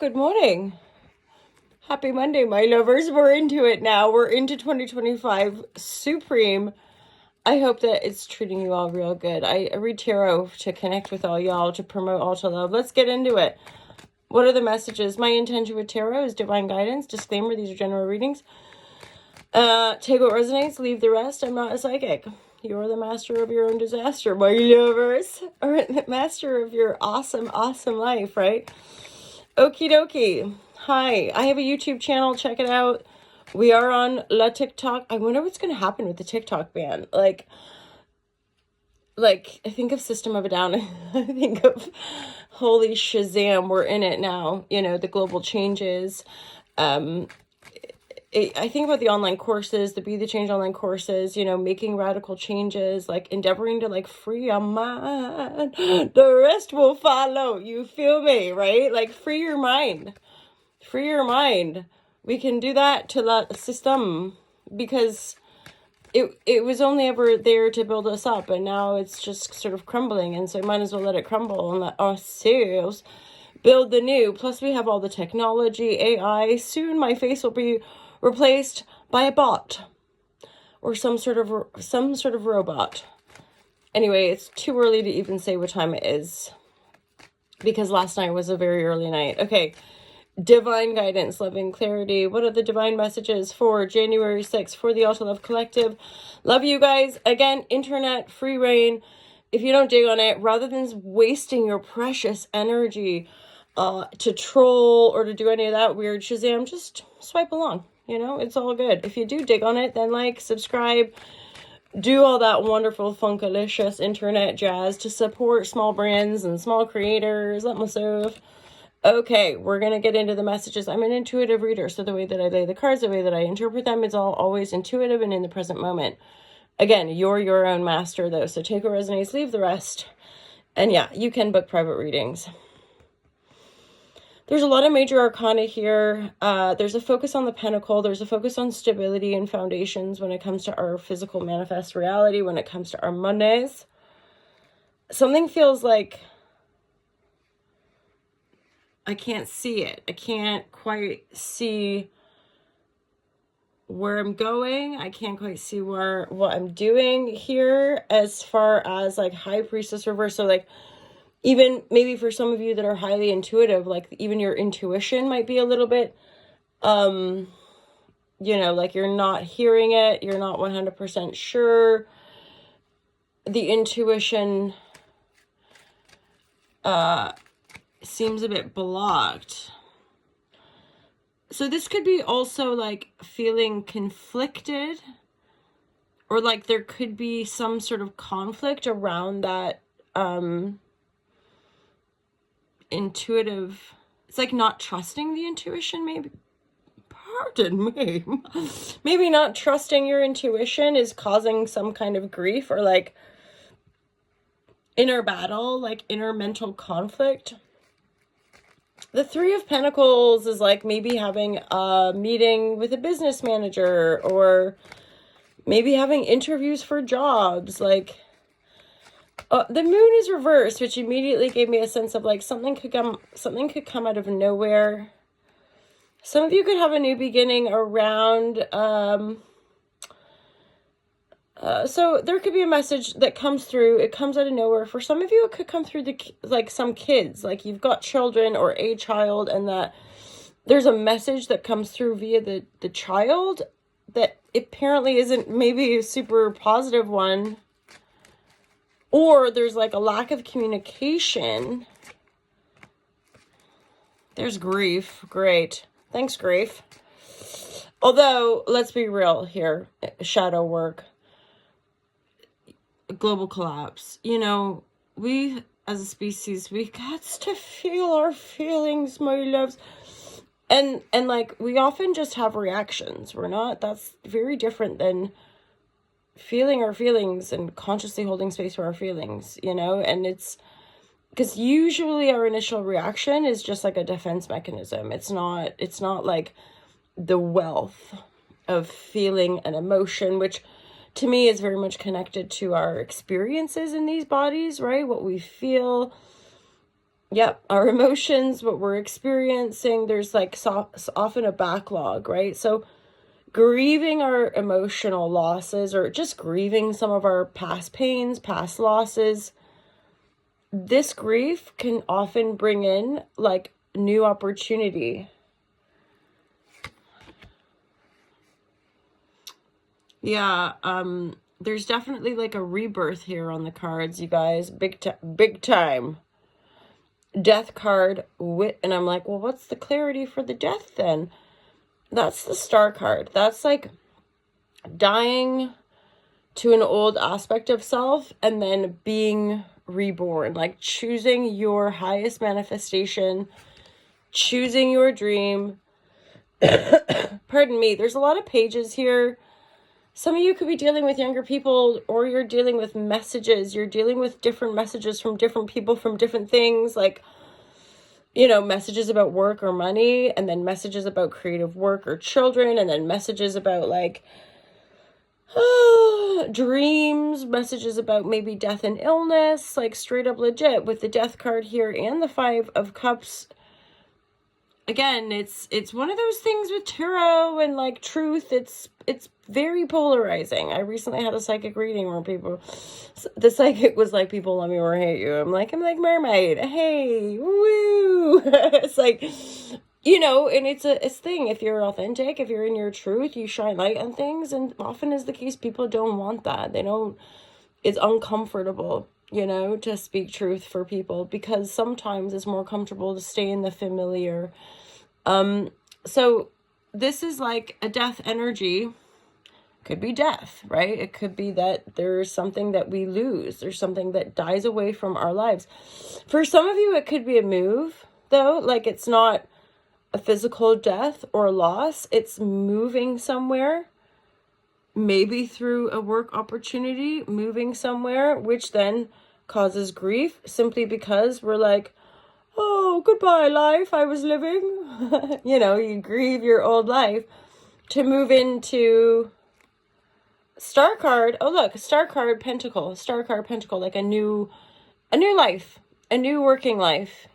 good morning. Happy Monday, my lovers. We're into it now. We're into 2025 Supreme. I hope that it's treating you all real good. I read tarot to connect with all y'all, to promote all to love. Let's get into it. What are the messages? My intention with tarot is divine guidance. Disclaimer, these are general readings. Take what resonates, leave the rest. I'm not a psychic. You're the master of your own disaster, my lovers. Or the master of your awesome, awesome life, right? Okie dokie. Hi, I have a YouTube channel. Check it out. We are on La TikTok. I wonder what's going to happen with the TikTok ban. Like, I think of System of a Down. I think of holy Shazam. We're in it now. You know, the global changes. I think about the online courses, the Be the Change online courses, you know, making radical changes, like endeavoring to like free your mind. The rest will follow. You feel me, right? Like free your mind. Free your mind. We can do that to that system because it was only ever there to build us up, and now it's just sort of crumbling, and so might as well let it crumble and let ourselves build the new. Plus we have all the technology, AI. Soon my face will be replaced by a bot or some sort of robot. Anyway, it's too early to even say what time it is because last night was a very early night. Okay, divine guidance, loving clarity. What are the divine messages for January 6th for the Alta Love Collective? Love you guys. Again, internet, free reign. If you don't dig on it, rather than wasting your precious energy to troll or to do any of that weird Shazam, just swipe along. You know, it's all good. If you do dig on it, then like, subscribe, do all that wonderful funkalicious internet jazz to support small brands and small creators like myself. Okay, we're going to get into the messages. I'm an intuitive reader, so the way that I lay the cards, the way that I interpret them, it's all always intuitive and in the present moment. Again, you're your own master, though, so take what resonates, leave the rest. And yeah, you can book private readings. There's a lot of major arcana here. There's a focus on the pentacle. There's a focus on stability and foundations when it comes to our physical manifest reality, when it comes to our Mondays. Something feels like I can't see it. I can't quite see where I'm going. I can't quite see what I'm doing here as far as like High Priestess reverse. So like, even maybe for some of you that are highly intuitive, like even your intuition might be a little bit, you know, like you're not hearing it. You're not 100% sure. The intuition seems a bit blocked. So this could be also like feeling conflicted, or like there could be some sort of conflict around that, intuitive. It's like not trusting the intuition, maybe. Pardon me. Maybe not trusting your intuition is causing some kind of grief or like inner battle, like inner mental conflict. The Three of Pentacles is like maybe having a meeting with a business manager, or maybe having interviews for jobs. Like the moon is reversed, which immediately gave me a sense of like something could come out of nowhere. Some of you could have a new beginning around, so there could be a message that comes through. It comes out of nowhere. For some of you, it could come through like some kids, like you've got children or a child, and that there's a message that comes through via the child that apparently isn't maybe a super positive one. Or there's like a lack of communication. There's grief. Great. Thanks, grief. Although, let's be real here. Shadow work. Global collapse. You know, we as a species, we got to feel our feelings, my loves. And like, we often just have reactions. That's very different than feeling our feelings and consciously holding space for our feelings, you know. And it's because usually our initial reaction is just like a defense mechanism. It's not like the wealth of feeling and emotion, which to me is very much connected to our experiences in these bodies, right? What we feel, Yep, our emotions, what we're experiencing, there's like often a backlog, right? So grieving our emotional losses, or just grieving some of our past pains, past losses, this grief can often bring in like new opportunity. Yeah, there's definitely like a rebirth here on the cards, you guys. Big time. Death card, and I'm like, well, what's the clarity for the death then? That's the Star card. That's like dying to an old aspect of self and then being reborn, like choosing your highest manifestation, choosing your dream. Pardon me, there's a lot of pages here. Some of you could be dealing with younger people, or you're dealing with messages. You're dealing with different messages from different people, from different things, like, you know, messages about work or money, and then messages about creative work or children, and then messages about like dreams, messages about maybe death and illness, like straight up legit with the death card here and the 5 of Cups. Again, it's one of those things with tarot and like truth. It's very polarizing. I recently had a psychic reading where the psychic was like, people love me or hate you. I'm like mermaid. Hey, woo. It's like, you know, and it's a thing. If you're authentic, if you're in your truth, you shine light on things. And often is the case, people don't want that. It's uncomfortable, you know, to speak truth for people, because sometimes it's more comfortable to stay in the familiar. So this is like a death energy. Could be death, right? It could be that there's something that we lose. There's something that dies away from our lives. For some of you, it could be a move, though. Like, it's not a physical death or loss. It's moving somewhere, maybe through a work opportunity, moving somewhere, which then causes grief simply because we're like, oh, goodbye life I was living. You know, you grieve your old life to move into Star card. Oh, look, Star card, Pentacle. Star card, Pentacle, like a new life, a new working life.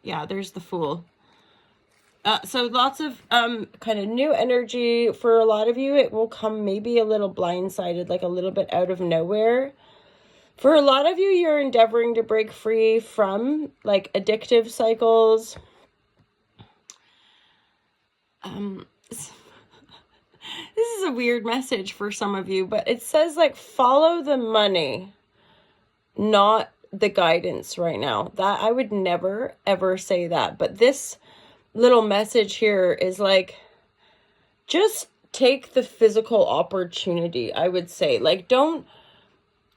Yeah, there's the Fool. So lots of kind of new energy. For a lot of you, it will come maybe a little blindsided, like a little bit out of nowhere. For a lot of you, you're endeavoring to break free from like addictive cycles. This is a weird message for some of you, but it says like follow the money, not the guidance right now. That I would never ever say that, but this little message here is like, just take the physical opportunity. I would say, like,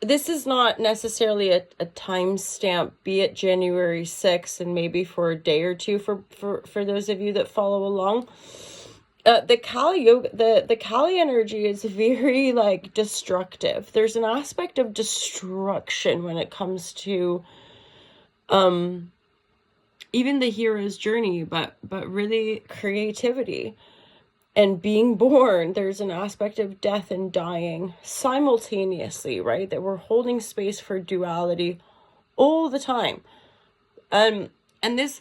this is not necessarily a time stamp, be it January 6th and maybe for a day or two for those of you that follow along. The Kali energy is very like destructive. There's an aspect of destruction when it comes to even the hero's journey, but really creativity and being born. There's an aspect of death and dying simultaneously, right? That we're holding space for duality all the time. And this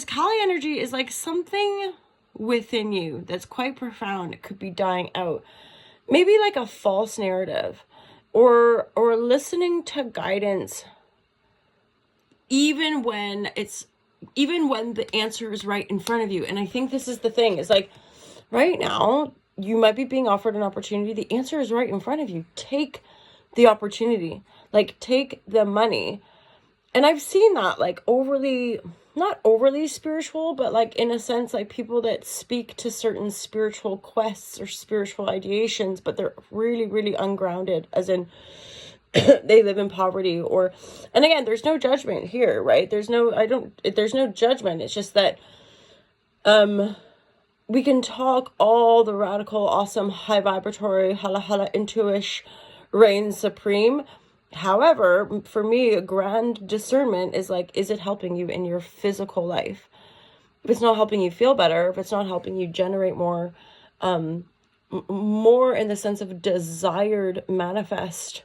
Kali energy is like something within you that's quite profound. It could be dying out. Maybe like a false narrative, or listening to guidance even when the answer is right in front of you. And I think this is the thing, is like, right now, you might be being offered an opportunity. The answer is right in front of you. Take the opportunity. Like, take the money. And I've seen that, like, not overly spiritual, but like, in a sense, like people that speak to certain spiritual quests or spiritual ideations, but they're really, really ungrounded, as in they live in poverty. And again, there's no judgment here, right? There's no judgment. It's just that, we can talk all the radical, awesome, high vibratory, hala intuition reigns supreme. However, for me, a grand discernment is like, is it helping you in your physical life? If it's not helping you feel better, if it's not helping you generate more in the sense of desired manifest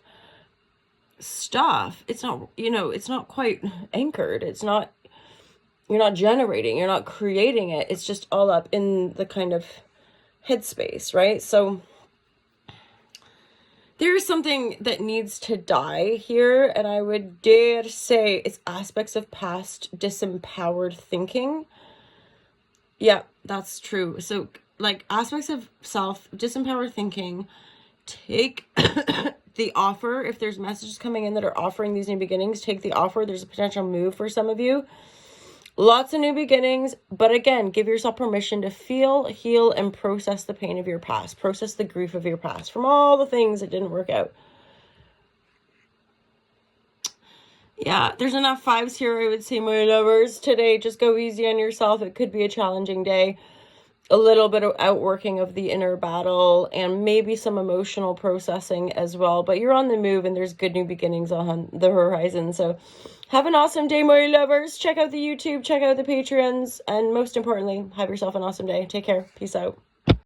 stuff, it's not, you know, it's not quite anchored. It's not, you're not generating, you're not creating it. It's just all up in the kind of headspace, right? So there's something that needs to die here, and I would dare say it's aspects of past disempowered thinking. Yeah, that's true. So, like, aspects of self disempowered thinking, take the offer. If there's messages coming in that are offering these new beginnings, take the offer. There's a potential move for some of you. Lots of new beginnings, but again, give yourself permission to feel, heal, and process the pain of your past. Process the grief of your past from all the things that didn't work out. Yeah, there's enough fives here, I would say, my lovers. Today, just go easy on yourself. It could be a challenging day. A little bit of outworking of the inner battle and maybe some emotional processing as well. But you're on the move and there's good new beginnings on the horizon. So have an awesome day, my lovers. Check out the YouTube, check out the Patreons, and most importantly, have yourself an awesome day. Take care. Peace out.